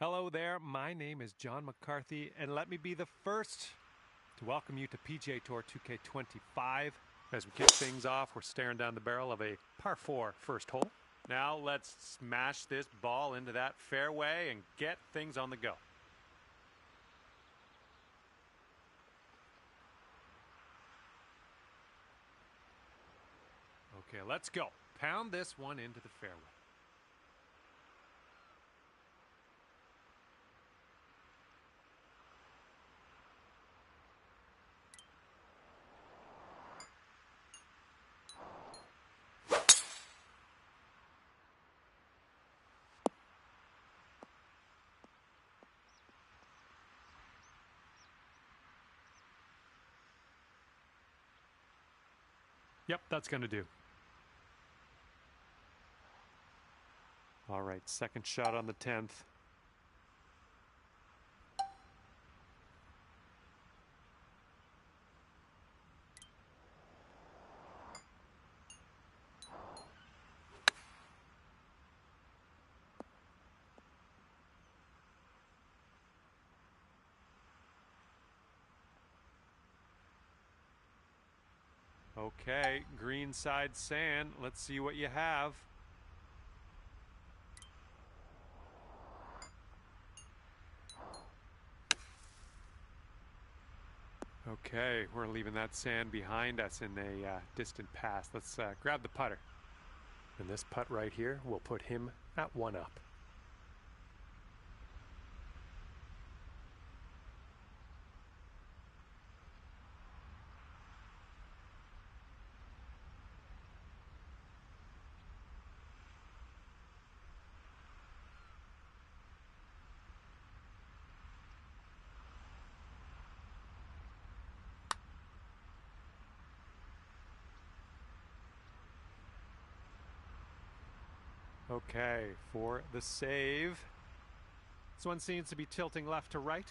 Hello there, my name is John McCarthy, and let me be the first to welcome you to PGA Tour 2K25. As we kick things off, we're staring down the barrel of a par 4 first hole. Now let's smash this ball into that fairway and get things on the go. Okay, let's go. Pound this one into the fairway. Yep, that's going to do. All right, second shot on the 10th. Okay, green side sand. Let's see what you have. Okay, we're leaving that sand behind us in a distant past. Let's grab the putter. And this putt right here will put him at 1 up. Okay, for the save. This one seems to be tilting left to right.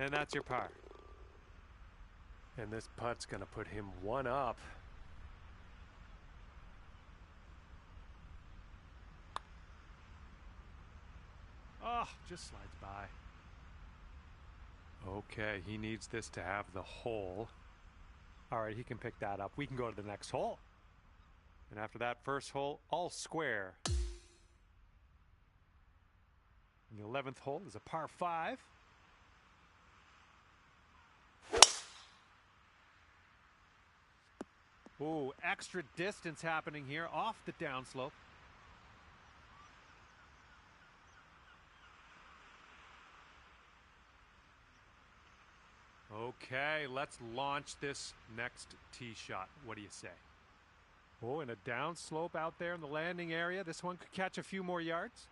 And that's your par. And this putt's going to put him 1 up. Oh, just slides by. Okay, he needs this to have the hole. All right, he can pick that up. We can go to the next hole. And after that first hole, all square. And the 11th hole is a par 5. Ooh, extra distance happening here off the downslope. Okay, let's launch this next tee shot. What do you say? Oh, and a downslope out there in the landing area. This one could catch a few more yards.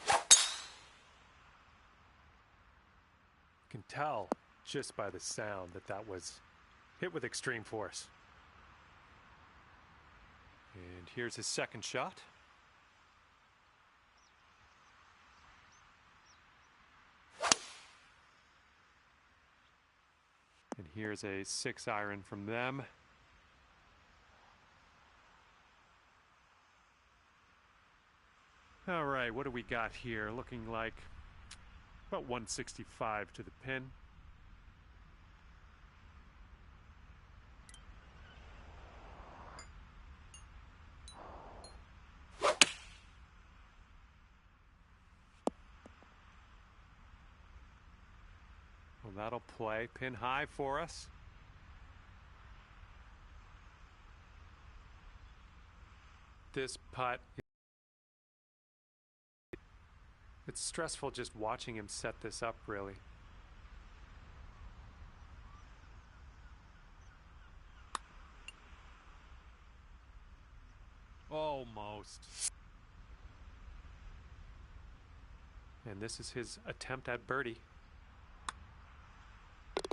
You can tell just by the sound that that was hit with extreme force. And here's his second shot. And here's a 6-iron from them. All right, what do we got here? Looking like about 165 to the pin. Well, that'll play pin high for us. This putt, it's stressful just watching him set this up, really. Almost. And this is his attempt at birdie.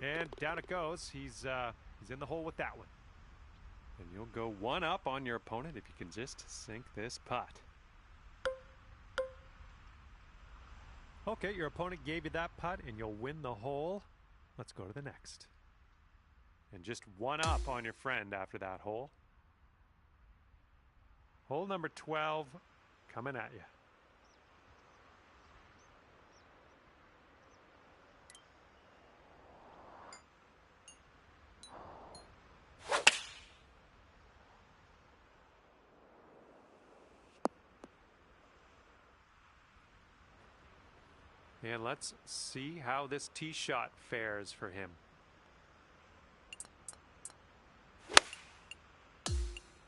And down it goes. He's in the hole with that one. And you'll go 1 up on your opponent if you can just sink this putt. Okay, your opponent gave you that putt and you'll win the hole. Let's go to the next. And just one up on your friend after that hole. Hole number 12 coming at you. And let's see how this tee shot fares for him. And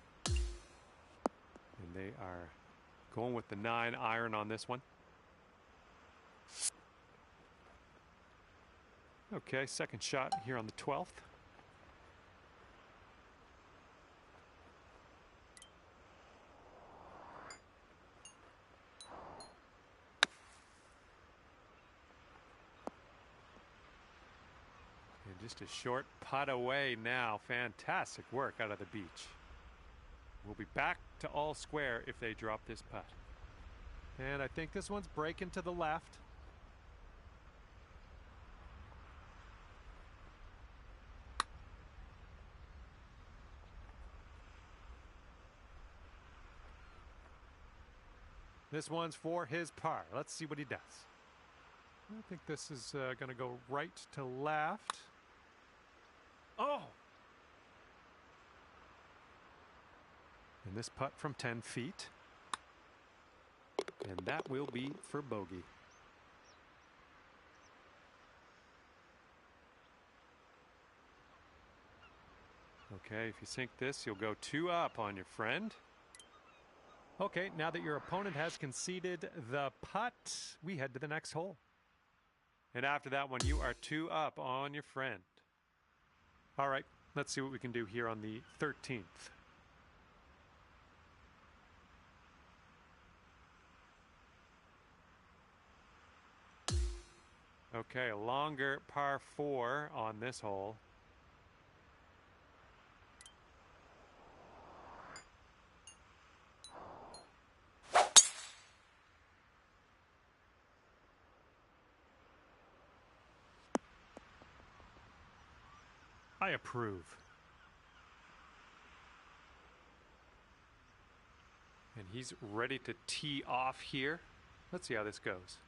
they are going with the 9-iron on this one. Okay, second shot here on the 12th. Just a short putt away now. Fantastic work out of the beach. We'll be back to all square if they drop this putt. And I think this one's breaking to the left. This one's for his par. Let's see what he does. I think this is going to go right to left. Oh! And this putt from 10 feet. And that will be for bogey. Okay, if you sink this, you'll go 2 up on your friend. Okay, now that your opponent has conceded the putt, we head to the next hole. And after that one, you are 2 up on your friend. All right, let's see what we can do here on the 13th. Okay, a longer par 4 on this hole. I approve. And he's ready to tee off here. Let's see how this goes.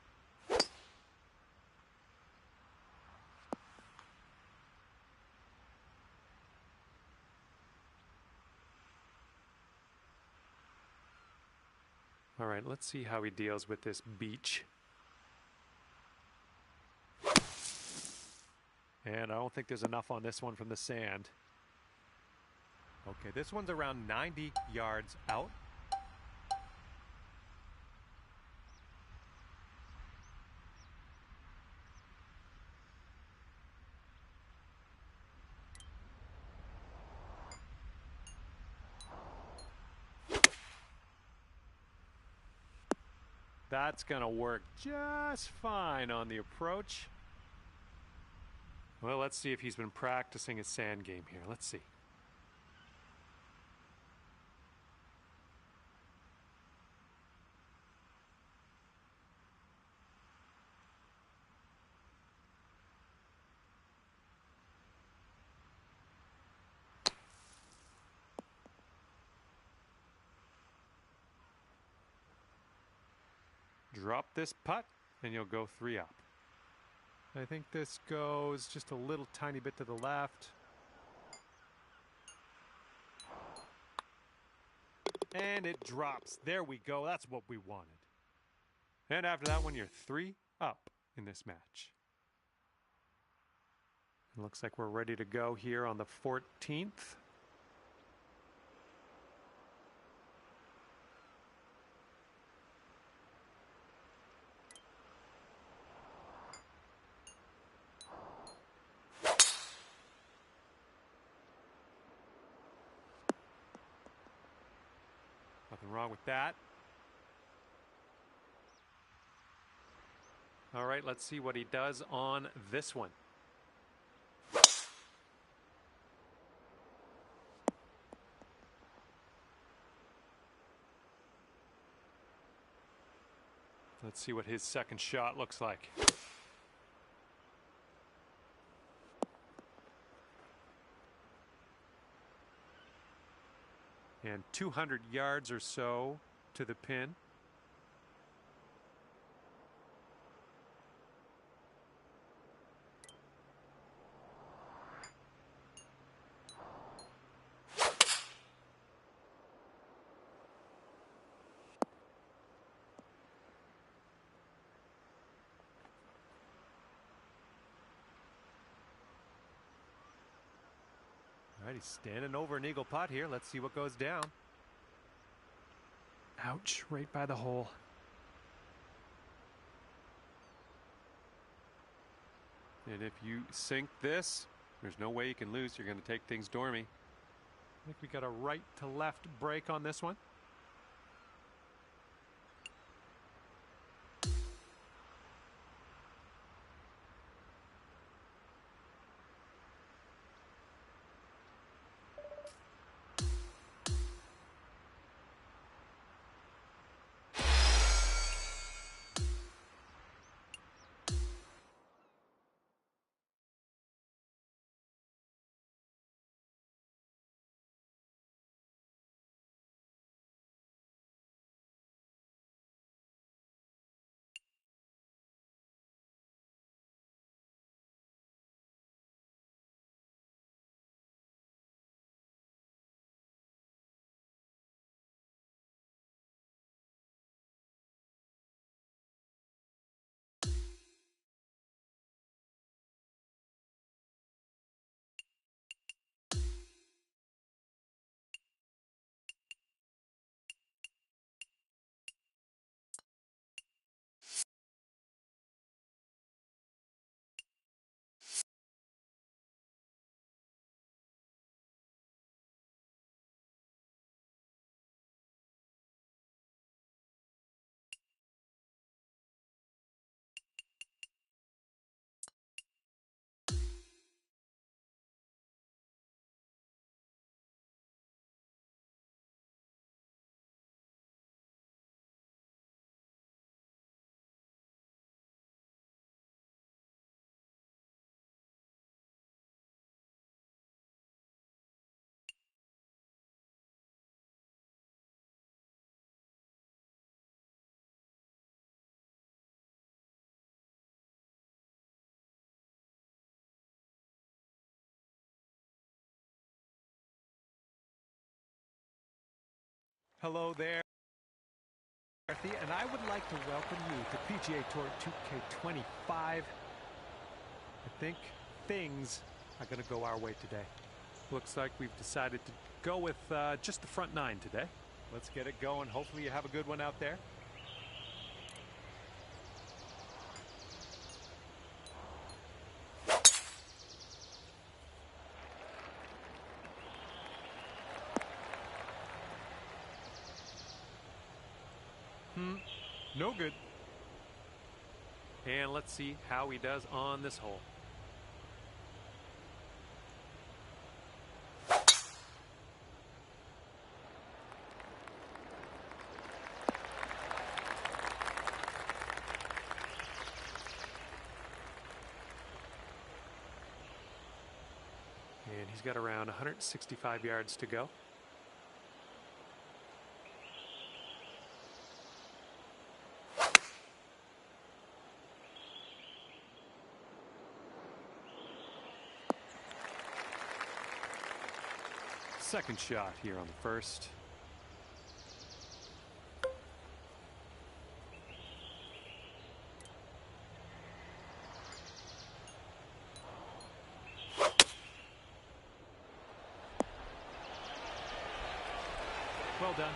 All right, let's see how he deals with this beach. And I don't think there's enough on this one from the sand. Okay, this one's around 90 yards out. That's gonna work just fine on the approach. Well, let's see if he's been practicing his sand game here. Let's see. Drop this putt, and you'll go 3 up. I think this goes just a little tiny bit to the left. And it drops. There we go. That's what we wanted. And after that one, you're 3 up in this match. It looks like we're ready to go here on the 14th. Nothing wrong with that. All right, let's see what he does on this one. Let's see what his second shot looks like. And 200 yards or so to the pin. All right, he's standing over an eagle putt here. Let's see what goes down. Ouch, right by the hole. And if you sink this, there's no way you can lose. You're going to take things dormy. I think we got a right to left break on this one. Hello there, and I would like to welcome you to PGA Tour 2K25. I think things are going to go our way today. Looks like we've decided to go with just the front nine today. Let's get it going. Hopefully you have a good one out there. No good. And let's see how he does on this hole. And he's got around 165 yards to go. Second shot here on the first. Well done.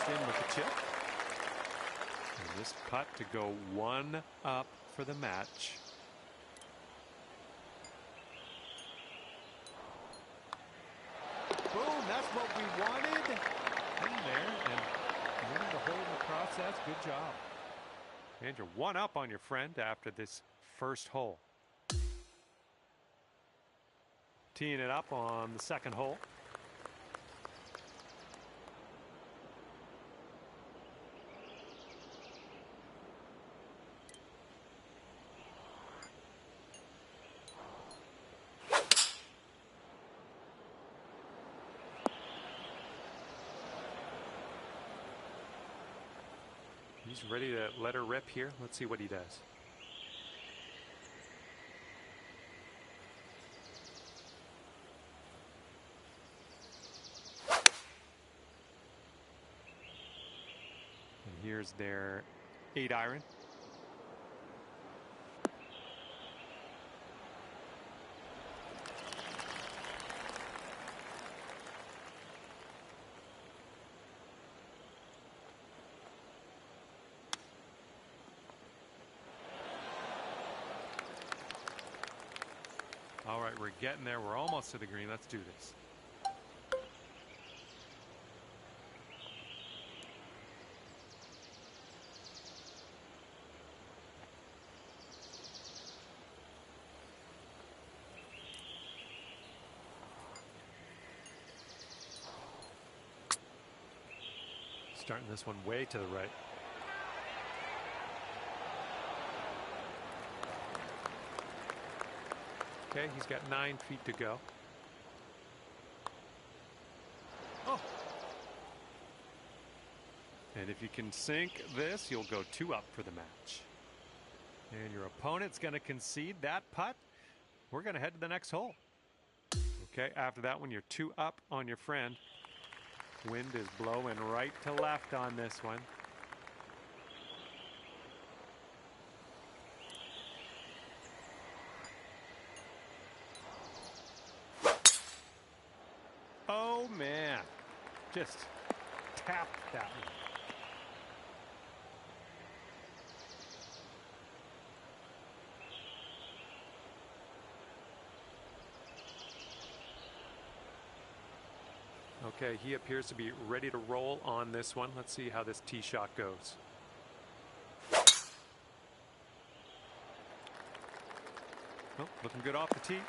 In with the chip. And this putt to go one up for the match. Boom, that's what we wanted. In there, and Winning the hole in the process. Good job. And you're one up on your friend after this first hole. Teeing it up on the second hole. He's ready to let her rip here. Let's see what he does. And here's their 8-iron. All right, we're getting there. We're almost to the green. Let's do this. Starting this one way to the right. Okay, he's got 9 feet to go. Oh! And if you can sink this, you'll go 2 up for the match. And your opponent's going to concede that putt. We're going to head to the next hole. Okay, after that one, you're 2 up on your friend. Wind is blowing right to left on this one. Oh, man. Just tapped that one. Okay, he appears to be ready to roll on this one. Let's see how this tee shot goes. Oh, looking good off the tee.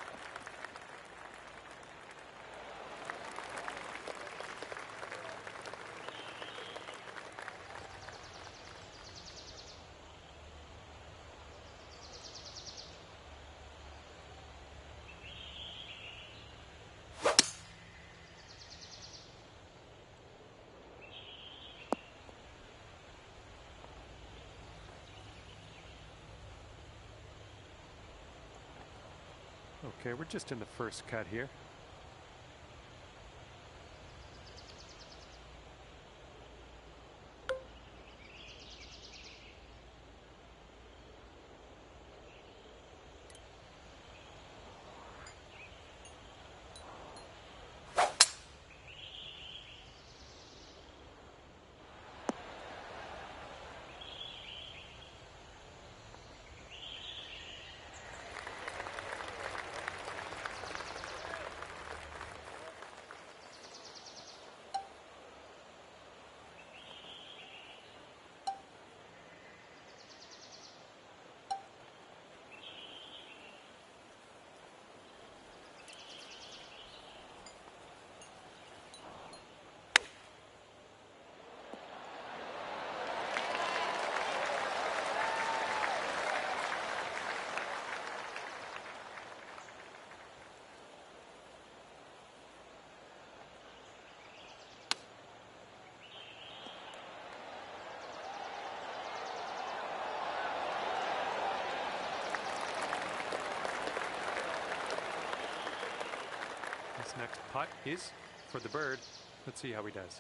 Okay, we're just in the first cut here. This next putt is for the bird. Let's see how he does.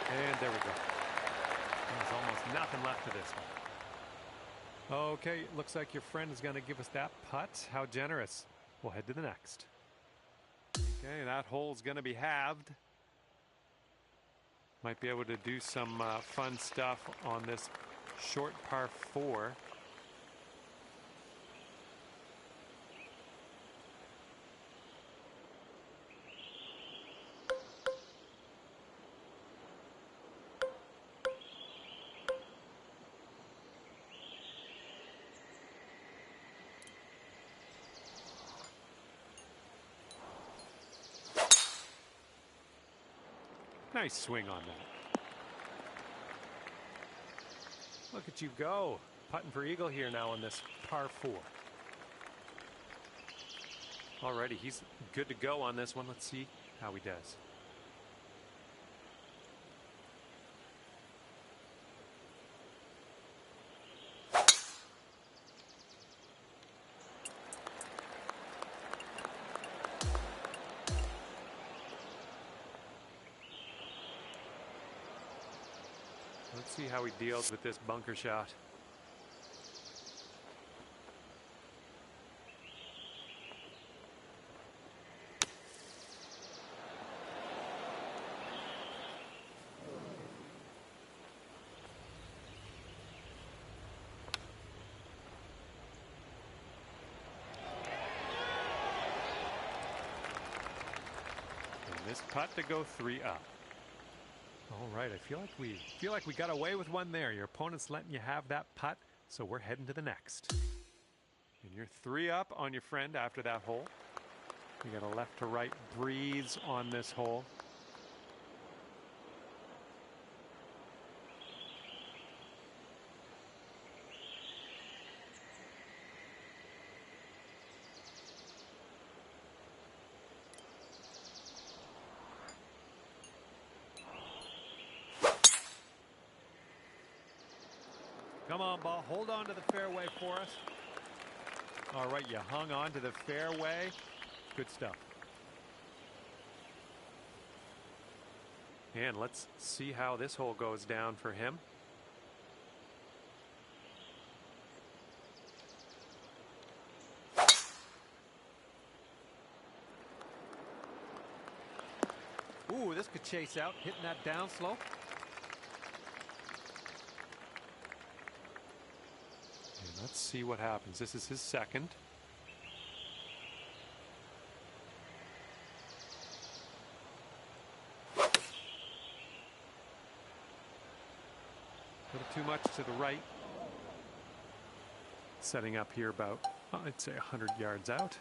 And there we go. There's almost nothing left to this one. Okay, looks like your friend is going to give us that putt. How generous. We'll head to the next. Okay, that hole's going to be halved. Might be able to do some fun stuff on this short par 4. Nice swing on that. Look at you go. Putting for eagle here now on this par 4. Alrighty, he's good to go on this one. Let's see how he does. Let's see how he deals with this bunker shot. And this putt to go 3 up. All right, I feel like we got away with one there. Your opponent's letting you have that putt, so we're heading to the next. And you're 3 up on your friend after that hole. You got a left to right breeze on this hole. Come on, ball. Hold on to the fairway for us. All right, you hung on to the fairway. Good stuff. And let's see how this hole goes down for him. Ooh, this could chase out, hitting that downslope. Let's see what happens. This is his second. A little too much to the right. Setting up here about, I'd say 100 yards out.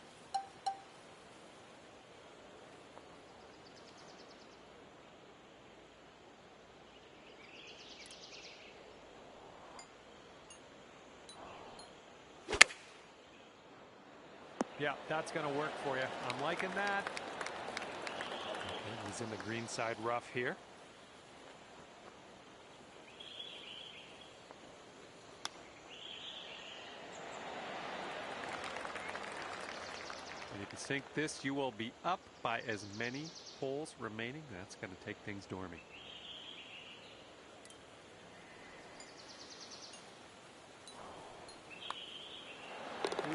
Yeah, that's going to work for you. I'm liking that. Okay, he's in the green side rough here. And if you sink this, you will be up by as many holes remaining. That's going to take things dormy.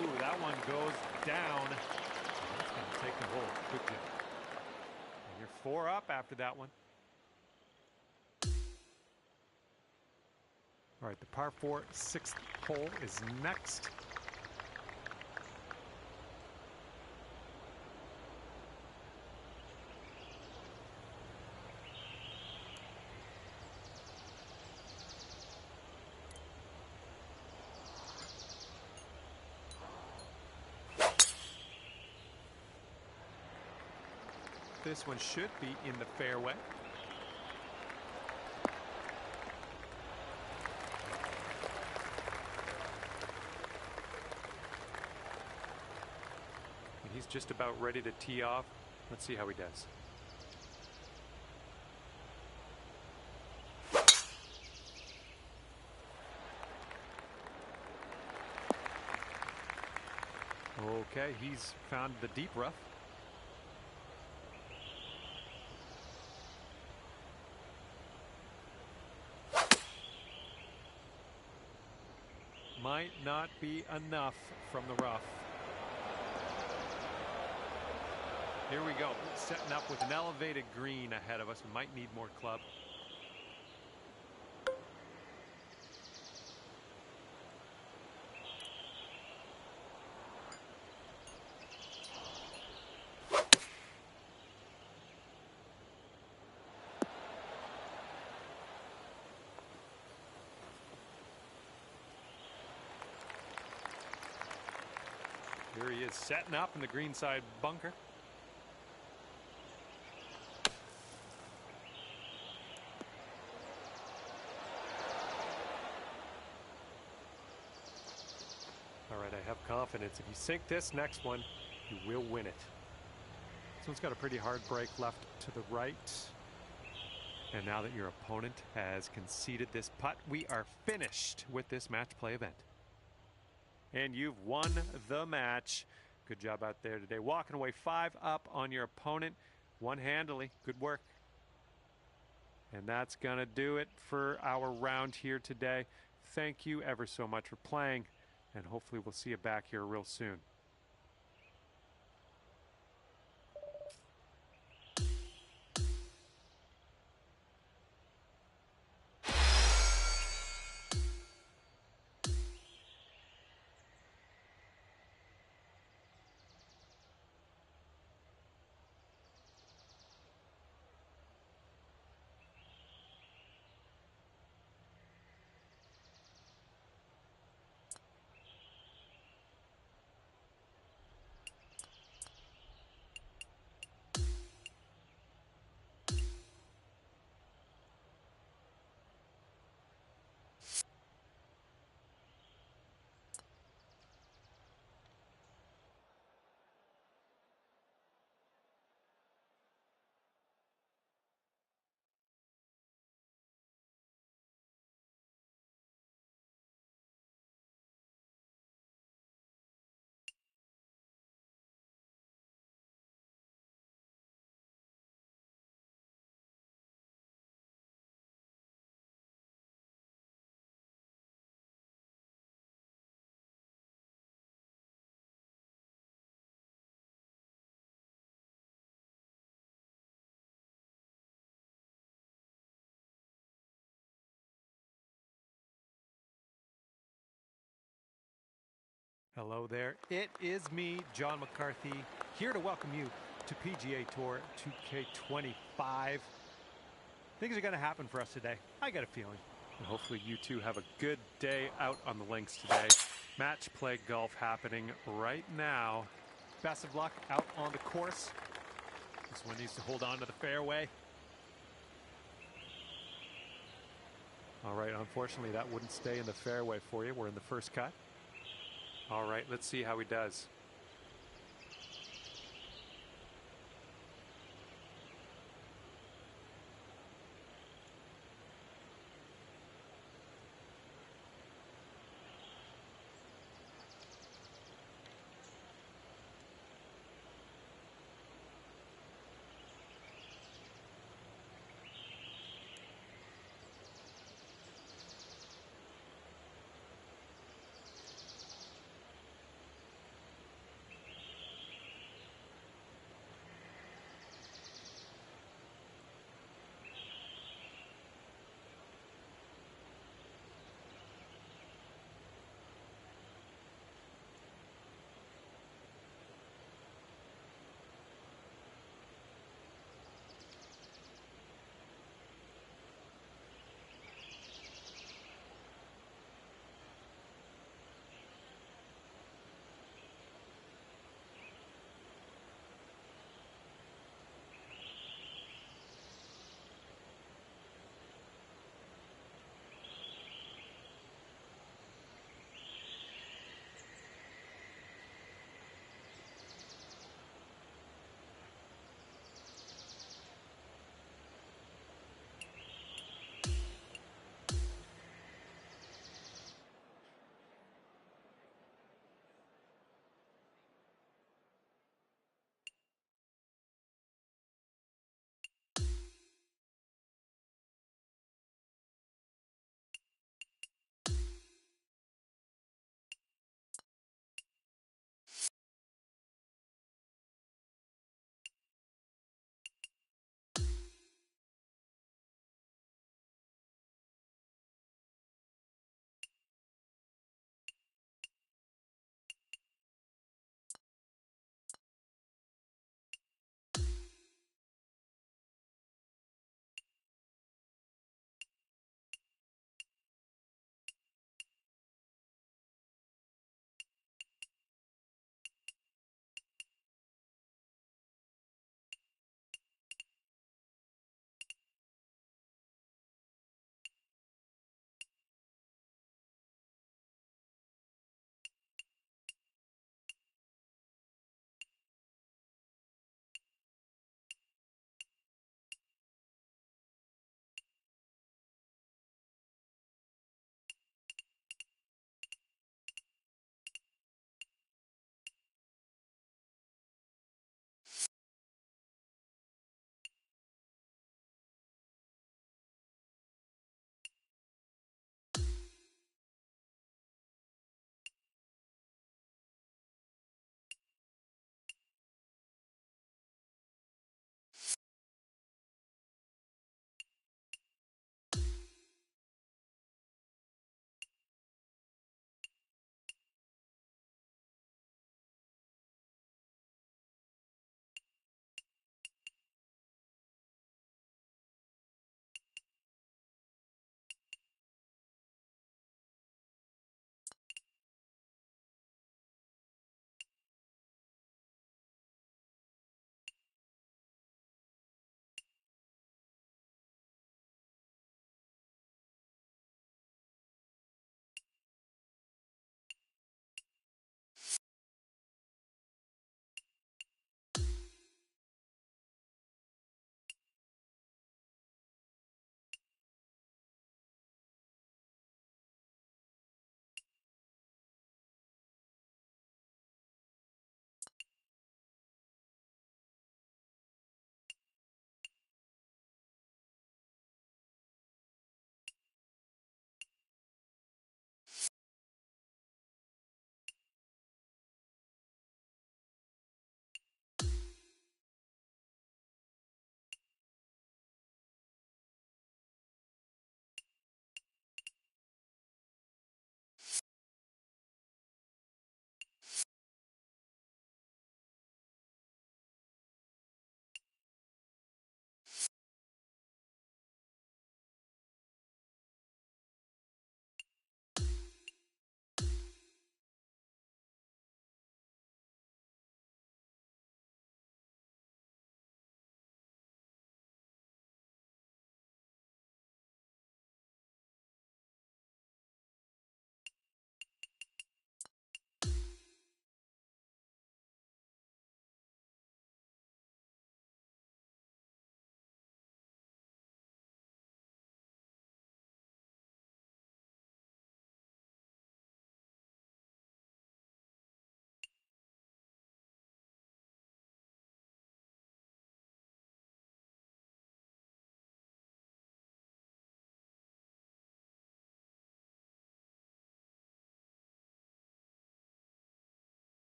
Ooh, that one goes down. That's going to take the hole. Good job. And you're 4 up after that one. All right, the par 4 6th hole is next. This one should be in the fairway. And he's just about ready to tee off. Let's see how he does. Okay, he's found the deep rough. Might not be enough from the rough. Here we go, setting up with an elevated green ahead of us. We might need more club. Here he is setting up in the greenside bunker. confidence. If you sink this next one, you will win it. This one's got a pretty hard break left to the right. And now that your opponent has conceded this putt, we are finished with this match play event. And you've won the match. Good job out there today. Walking away 5 up on your opponent one-handedly. Good work. And that's going to do it for our round here today. Thank you ever so much for playing, and hopefully we'll see you back here real soon. Hello there, it is me, John McCarthy, here to welcome you to PGA Tour 2K25. Things are going to happen for us today, I got a feeling. And hopefully you two have a good day out on the links today. Match play golf happening right now. Best of luck out on the course. This one needs to hold on to the fairway. All right, unfortunately that wouldn't stay in the fairway for you. We're in the first cut. All right, let's see how he does.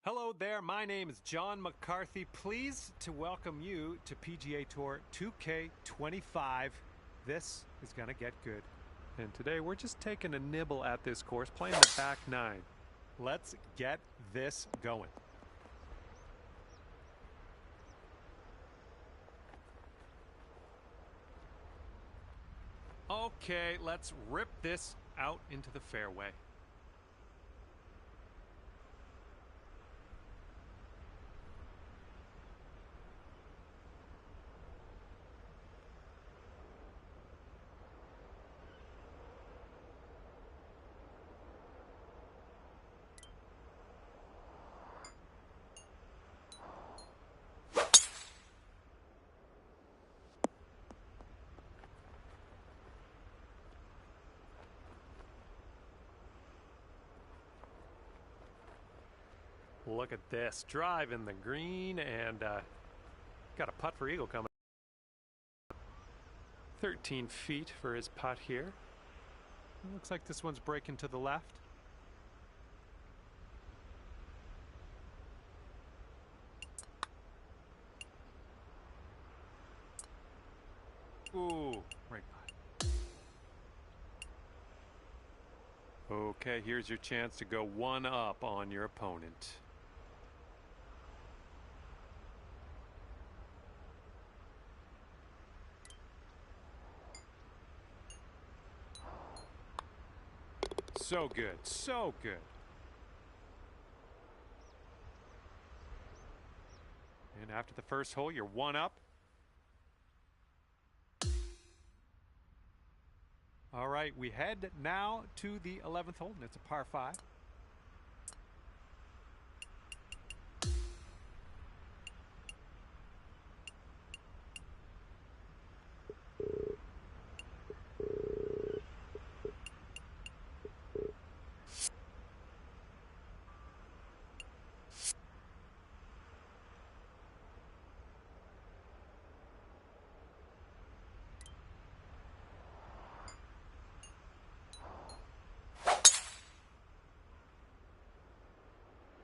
Hello there, my name is John McCarthy. Pleased to welcome you to PGA Tour 2K25. This is going to get good. And today we're just taking a nibble at this course, playing the back nine. Let's get this going. Okay, let's rip this out into the fairway. Look at this, drive in the green, and got a putt for eagle coming. 13 feet for his putt here. Looks like this one's breaking to the left. Ooh, right putt. Okay, here's your chance to go one up on your opponent. So good, so good. And after the first hole, you're one up. All right, we head now to the 11th hole, and it's a par 5.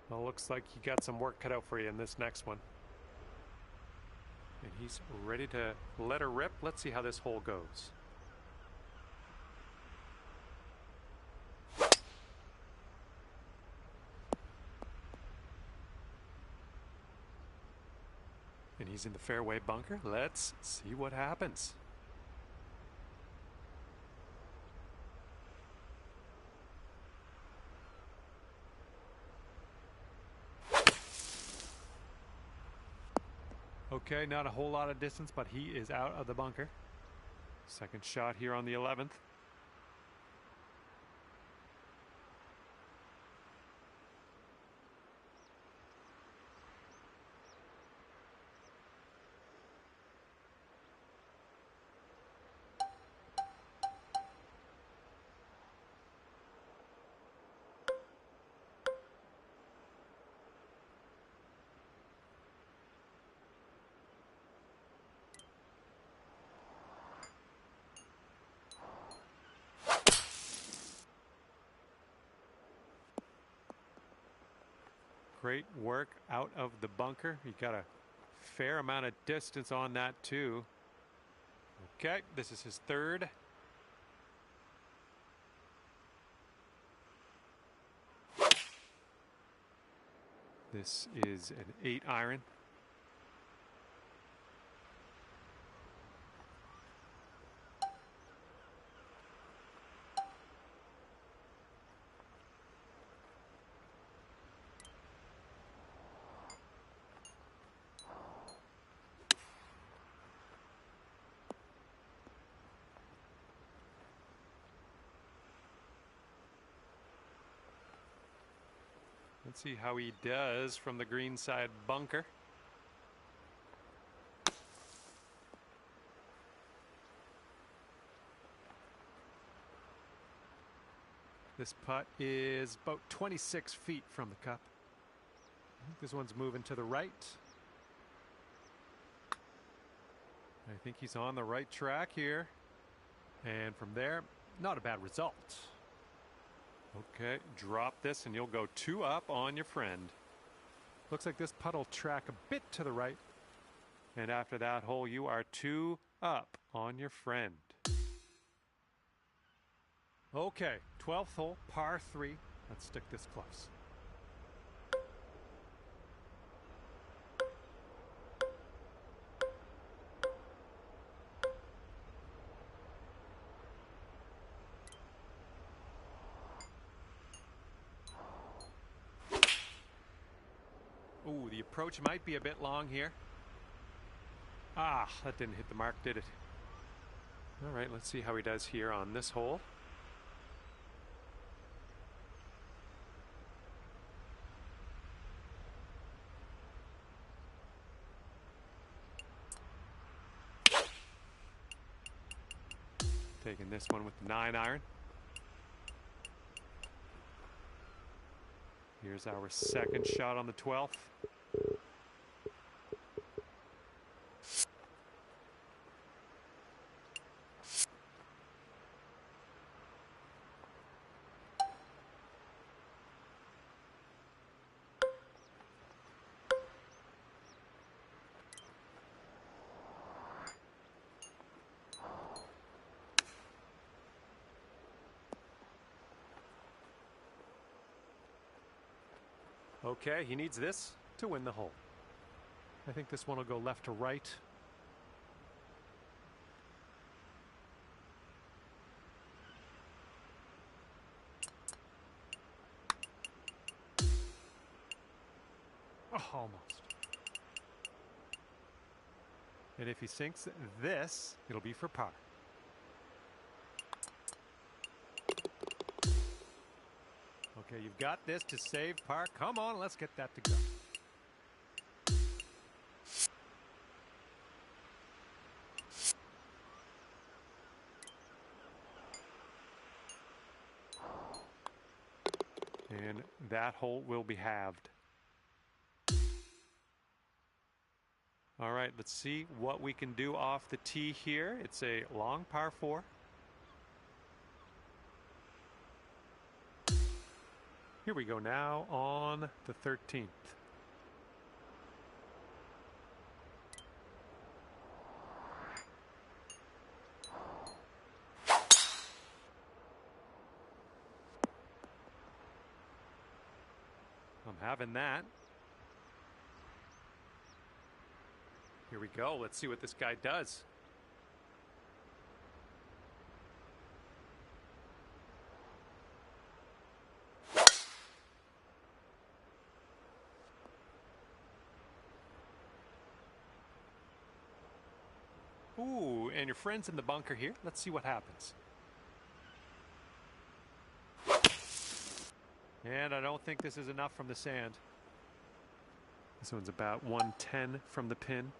Well, looks like you got some work cut out for you in this next one. And he's ready to let her rip. Let's see how this hole goes. And he's in the fairway bunker. Let's see what happens. Okay, not a whole lot of distance, but he is out of the bunker. Second shot here on the 11th. Great work out of the bunker. You got a fair amount of distance on that too. Okay, this is his third. This is an 8-iron. Let's see how he does from the green side bunker. This putt is about 26 feet from the cup. I think this one's moving to the right. I think he's on the right track here. And from there, not a bad result. Okay, drop this and you'll go 2 up on your friend. Looks like this putt will track a bit to the right. And after that hole, you are 2 up on your friend. Okay, 12th hole, par 3. Let's stick this close. Ooh, the approach might be a bit long here. Ah, that didn't hit the mark, did it? All right, let's see how he does here on this hole. Taking this one with the 9-iron. Here's our second shot on the 12th. Okay, he needs this to win the hole. I think this one will go left to right. Oh, almost. And if he sinks this, it'll be for par. Okay, you've got this to save par. Come on, let's get that to go. And that hole will be halved. All right, let's see what we can do off the tee here. It's a long par 4. Here we go now on the 13th. I'm having that. Here we go. Let's see what this guy does. Ooh, and your friend's in the bunker here. Let's see what happens. And I don't think this is enough from the sand. This one's about 110 from the pin.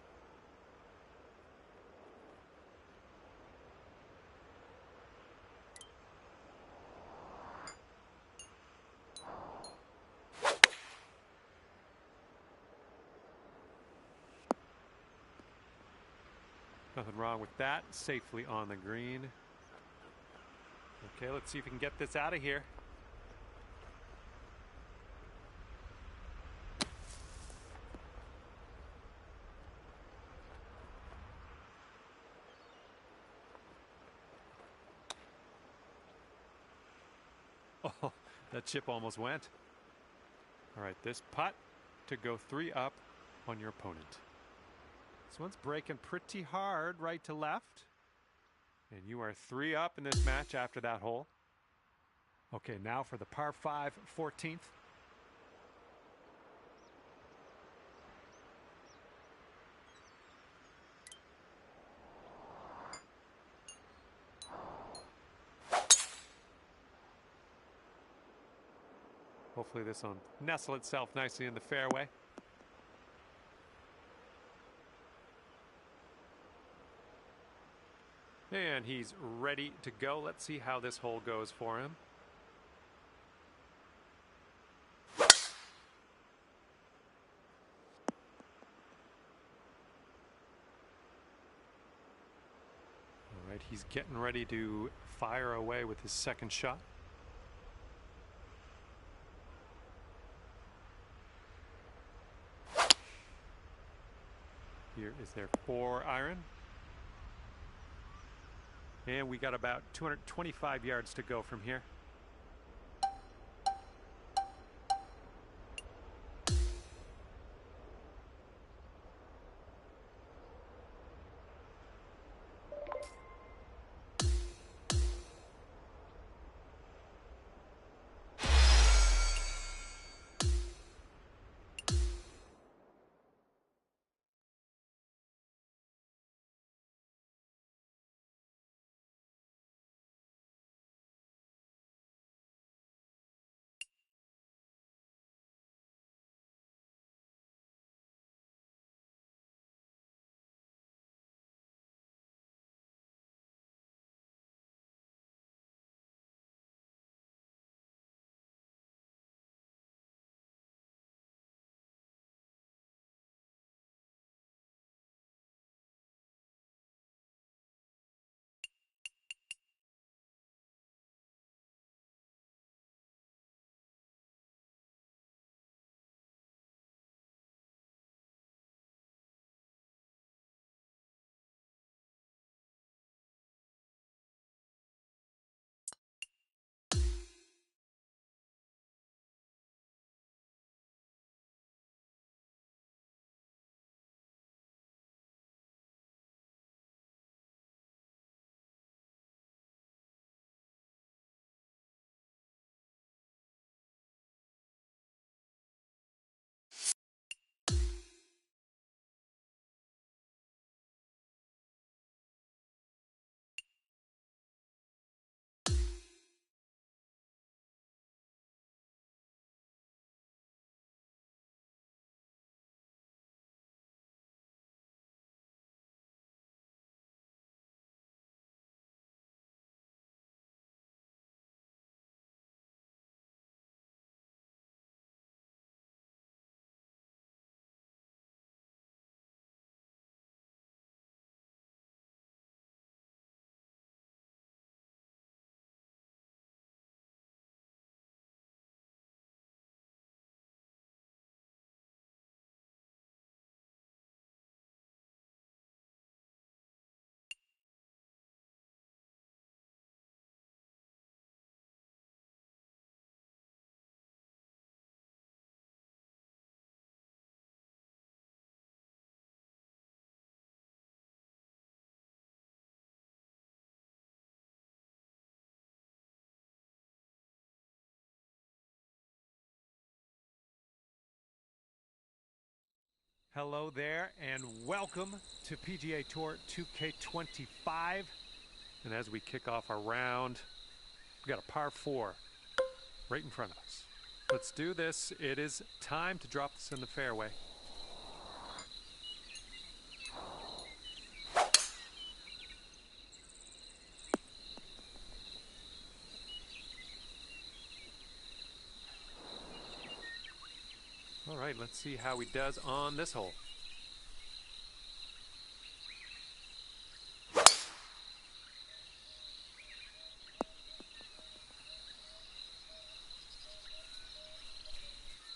Nothing wrong with that. Safely on the green. Okay, let's see if we can get this out of here. Oh, that chip almost went. All right, this putt to go 3 up on your opponent. This one's breaking pretty hard right to left. And you are 3 up in this match after that hole. Okay, now for the par 5 14th. Hopefully this will nestle itself nicely in the fairway. And he's ready to go. Let's see how this hole goes for him. All right, he's getting ready to fire away with his second shot. here is their 4-iron. And we got about 225 yards to go from here. Hello there and welcome to PGA Tour 2K25. And as we kick off our round, we got a par 4 right in front of us. Let's do this. It is time to drop this in the fairway. All right, let's see how he does on this hole.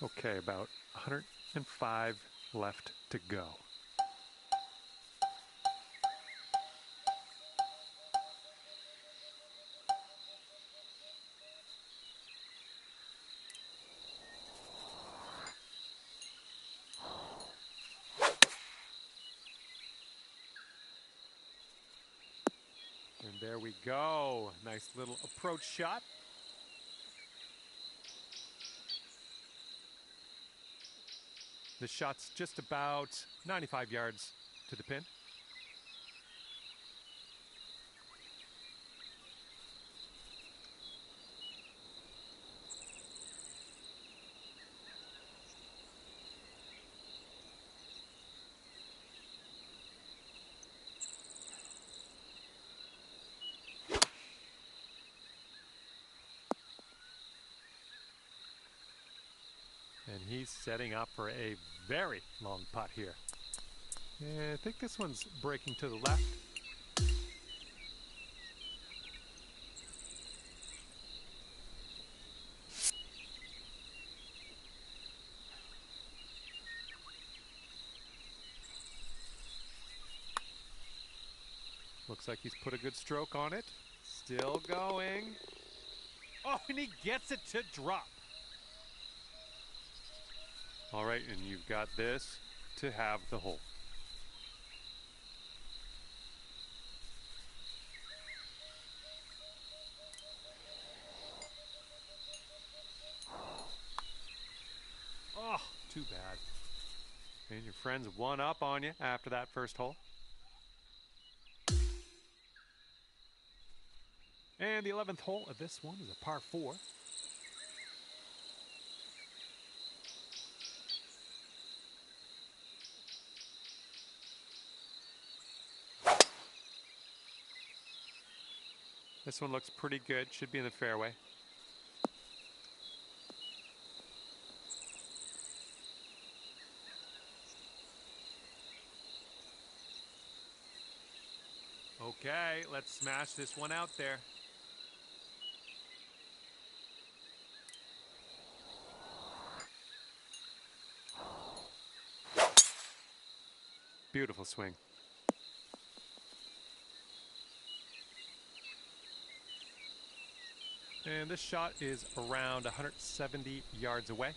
Okay, about 105 left to go. And there we go. Nice little approach shot. The shot's just about 95 yards to the pin. And he's setting up for a very long putt here. And I think this one's breaking to the left. Looks like he's put a good stroke on it. Still going. Oh, and he gets it to drop. All right, and you've got this to have the hole. Oh, too bad. And your friend's one up on you after that first hole. And the 11th hole of this one is a par 4. This one looks pretty good. Should be in the fairway. Okay, let's smash this one out there. Beautiful swing. And this shot is around 170 yards away.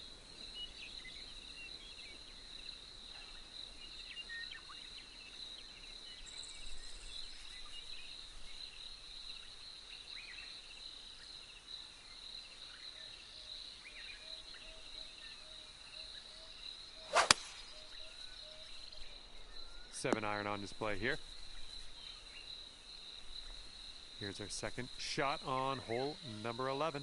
Seven iron on display here. Here's our second shot on hole number 11.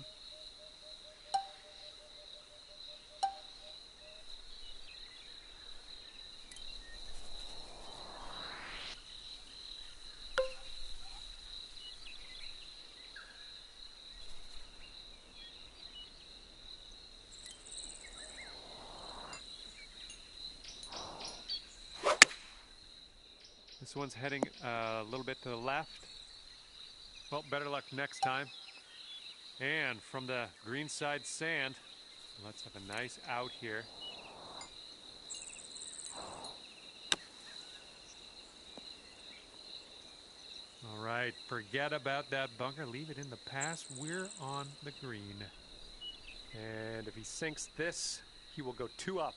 This one's heading a little bit to the left. Well, better luck next time. And from the greenside sand, let's have a nice out here. All right, forget about that bunker. Leave it in the past. We're on the green. And if he sinks this, he will go 2 up.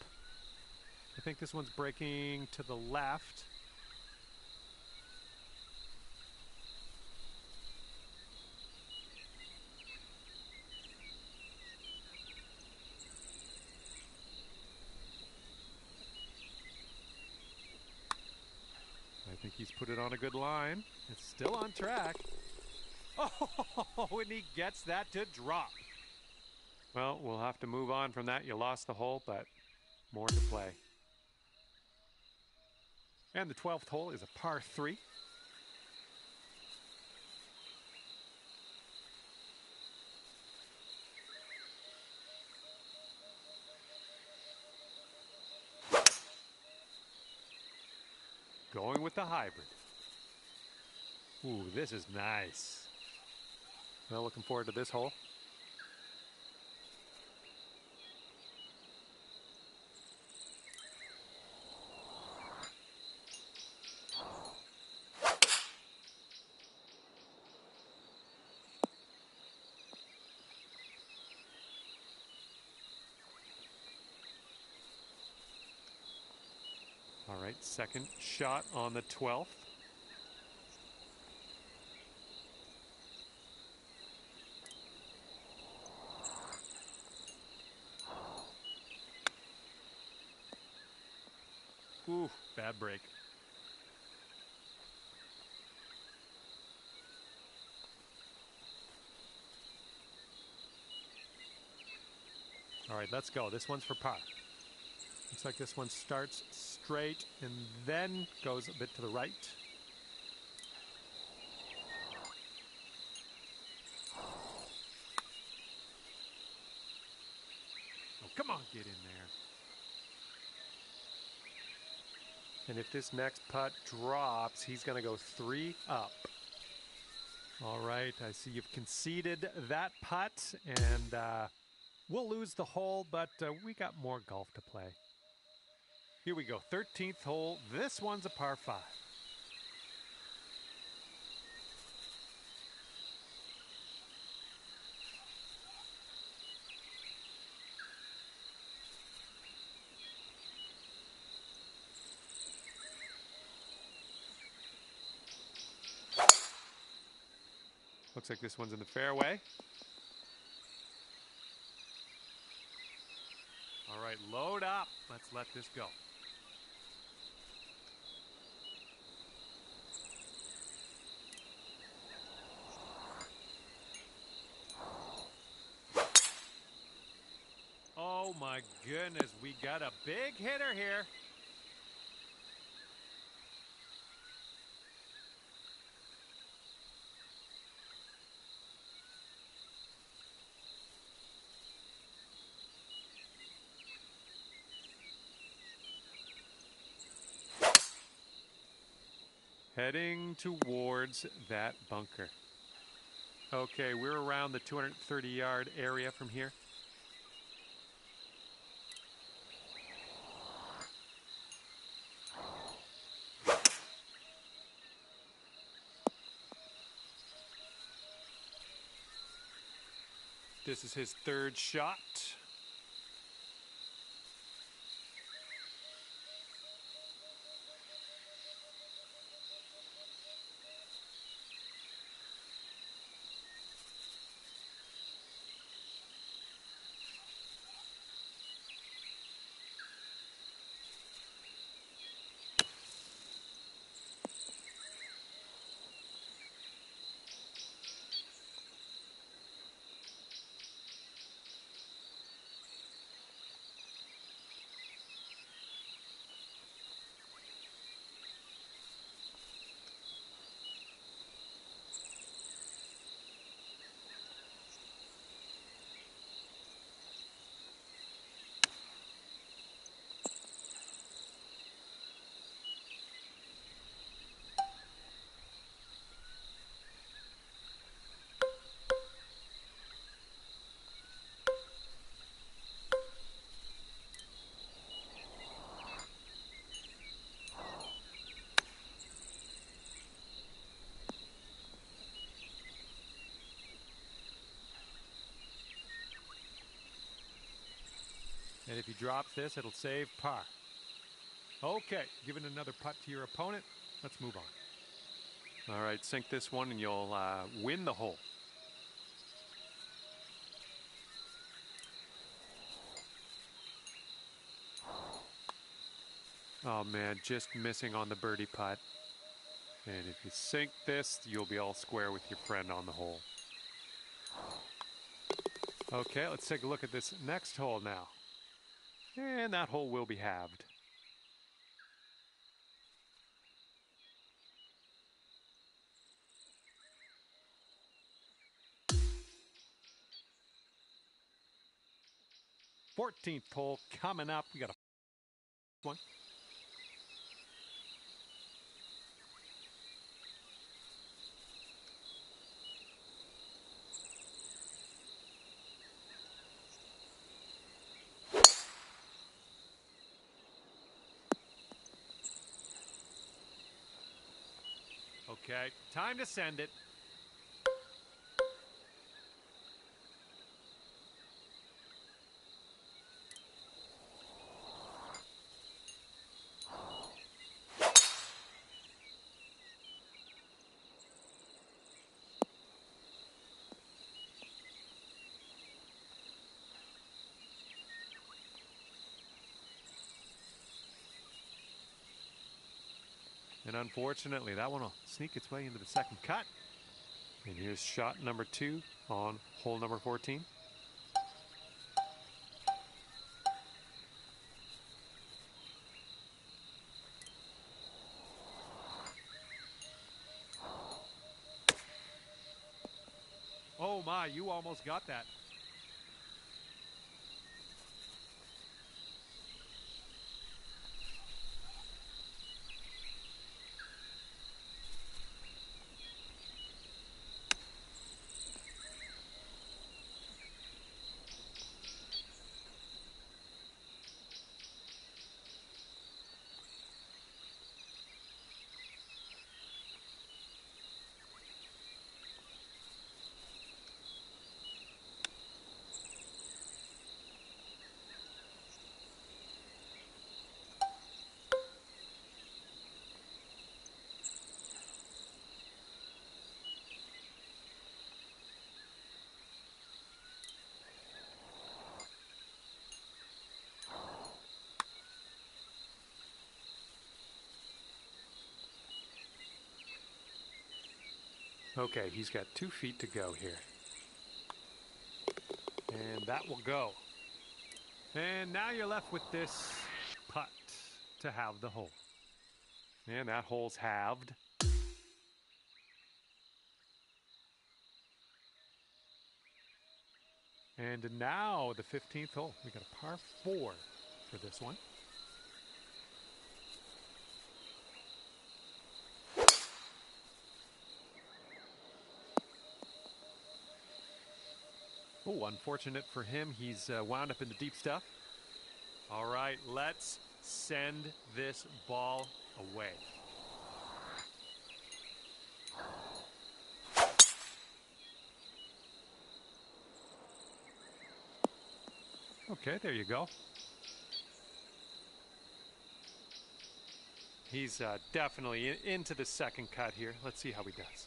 I think this one's breaking to the left. I think he's put it on a good line. It's still on track. Oh, and he gets that to drop. Well, we'll have to move on from that. You lost the hole, but more to play. And the 12th hole is a par 3. Going with the hybrid. Ooh, this is nice. Well, looking forward to this hole. All right, second shot on the 12th. Ooh, bad break. All right, let's go. This one's for par. Looks like this one starts straight and then goes a bit to the right. Oh, come on, get in there. And if this next putt drops, he's going to go 3 up. All right, I see you've conceded that putt, and we'll lose the hole, but we got more golf to play. Here we go, 13th hole. This one's a par 5. Looks like this one's in the fairway. All right, load up. Let's let this go. Oh my goodness, we got a big hitter here. Heading towards that bunker. Okay, we're around the 230-yard area from here. This is his third shot. And if he drops this, it'll save par. Okay, giving another putt to your opponent. Let's move on. All right, sink this one and you'll win the hole. Oh man, just missing on the birdie putt. And if you sink this, you'll be all square with your friend on the hole. Okay, let's take a look at this next hole now. And that hole will be halved. Fourteenth hole coming up. We got a one. Okay, time to send it. And unfortunately, that one will sneak its way into the second cut. And here's shot number 2 on hole number 14. Oh my, you almost got that. Okay, he's got 2 feet to go here. And that will go. And now you're left with this putt to have the hole. And that hole's halved. And now the 15th hole. We got a par 4 for this one. Oh, unfortunate for him. He's wound up in the deep stuff. All right, let's send this ball away. Okay, there you go. He's definitely into the second cut here. Let's see how he does.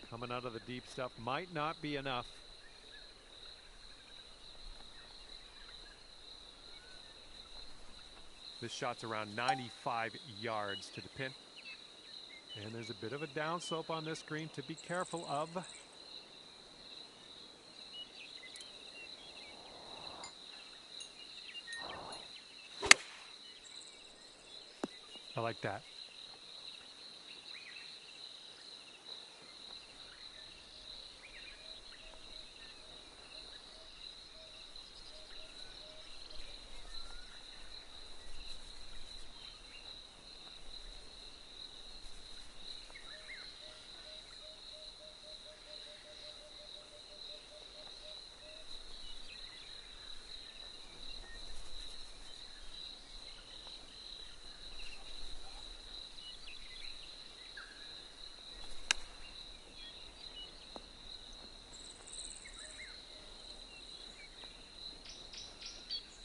Coming out of the deep stuff might not be enough. This shot's around 95 yards to the pin. And there's a bit of a downslope on this green to be careful of. I like that.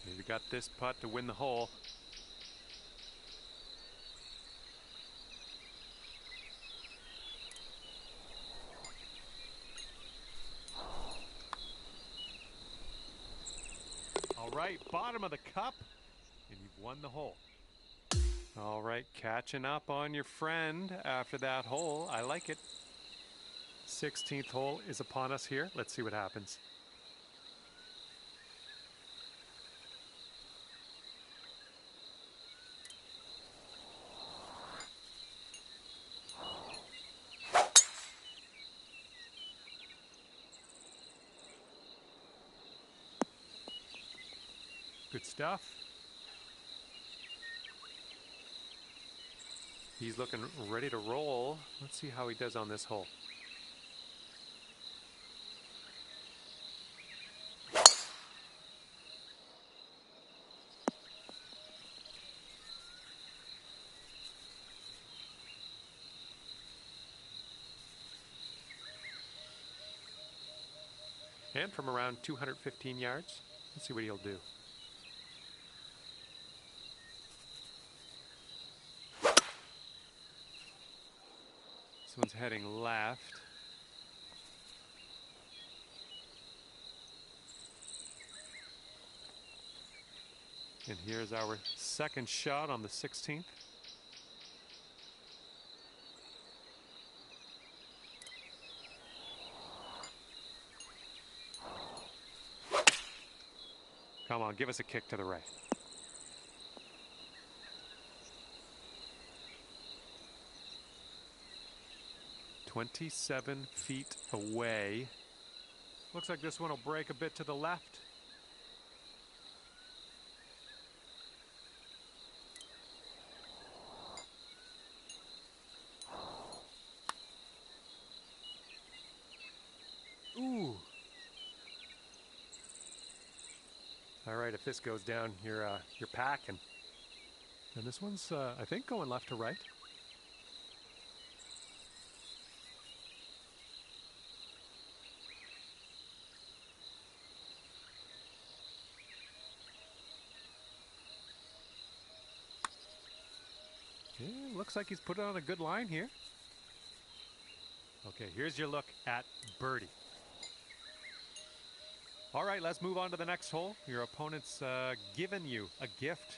He's got this putt to win the hole. All right, bottom of the cup, and you've won the hole. All right, catching up on your friend after that hole. I like it. 16th hole is upon us here. Let's see what happens. Good stuff. He's looking ready to roll. Let's see how he does on this hole. And from around 215 yards, let's see what he'll do. This one's heading left. And here's our second shot on the 16th. Come on, give us a kick to the right. "27 feet away." Looks like this one will break a bit to the left. Ooh. All right, if this goes down, you're packing. And this one's, I think, going left to right. Yeah, looks like he's put it on a good line here. Okay, here's your look at birdie. All right, let's move on to the next hole. Your opponent's given you a gift.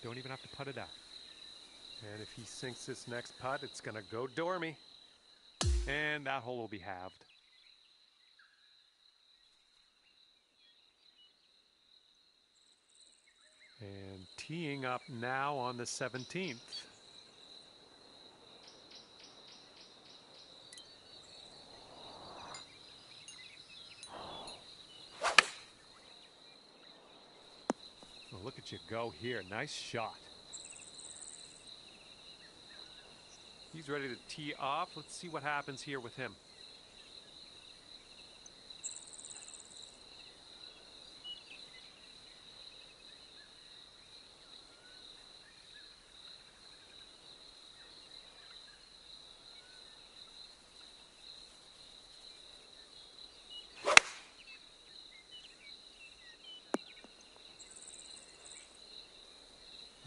Don't even have to putt it out. And if he sinks this next putt, it's going to go dormy. And that hole will be halved. And teeing up now on the 17th. Oh, look at you go here. Nice shot. He's ready to tee off. Let's see what happens here with him.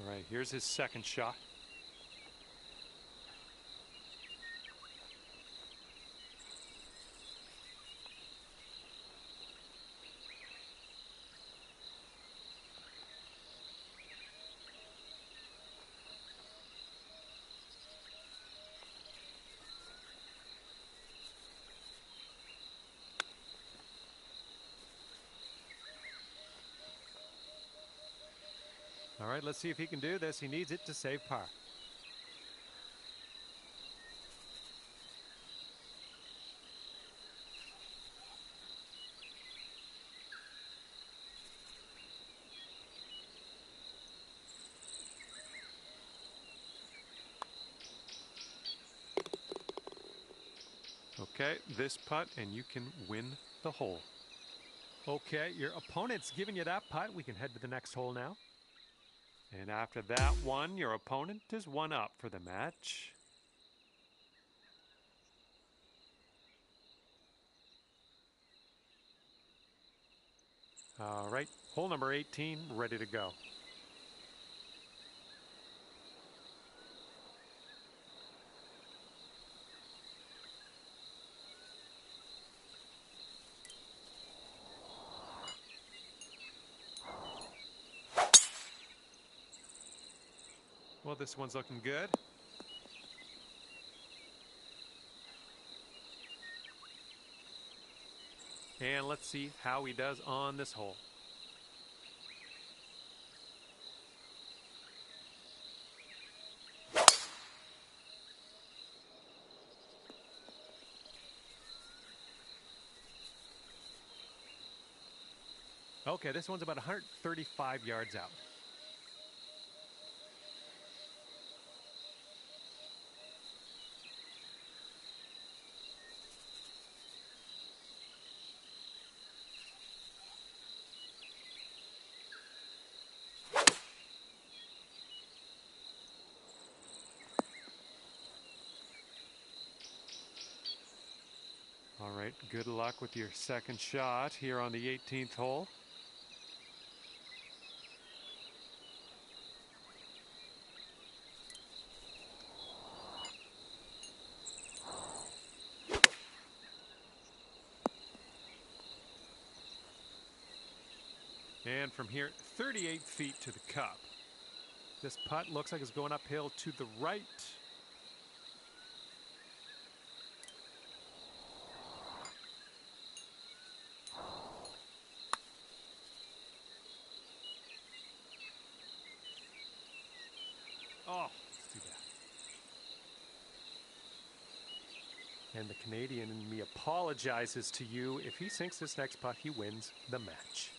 All right, here's his second shot. All right, let's see if he can do this. He needs it to save par. Okay, this putt, and you can win the hole. Okay, your opponent's giving you that putt. We can head to the next hole now. And after that one, your opponent is one up for the match. All right, hole number 18, ready to go. Well, this one's looking good. And let's see how he does on this hole. Okay, this one's about 135 yards out. All right, good luck with your second shot here on the 18th hole. And from here, 38 feet to the cup. This putt looks like it's going uphill to the right. Oh, let's do that. And the Canadian in me apologizes to you. If he sinks this next putt, he wins the match.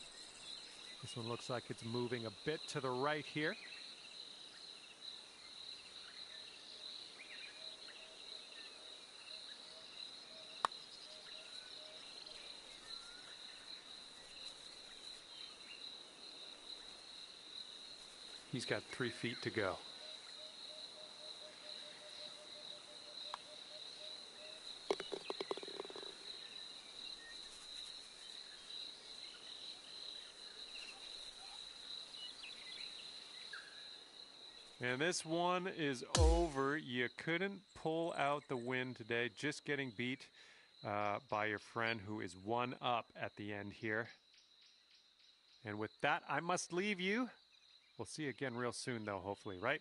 This one looks like it's moving a bit to the right here. He's got 3 feet to go. And this one is over. You couldn't pull out the win today. Just getting beat by your friend who is one up at the end here. And with that, I must leave you. We'll see you again real soon, though, hopefully, right?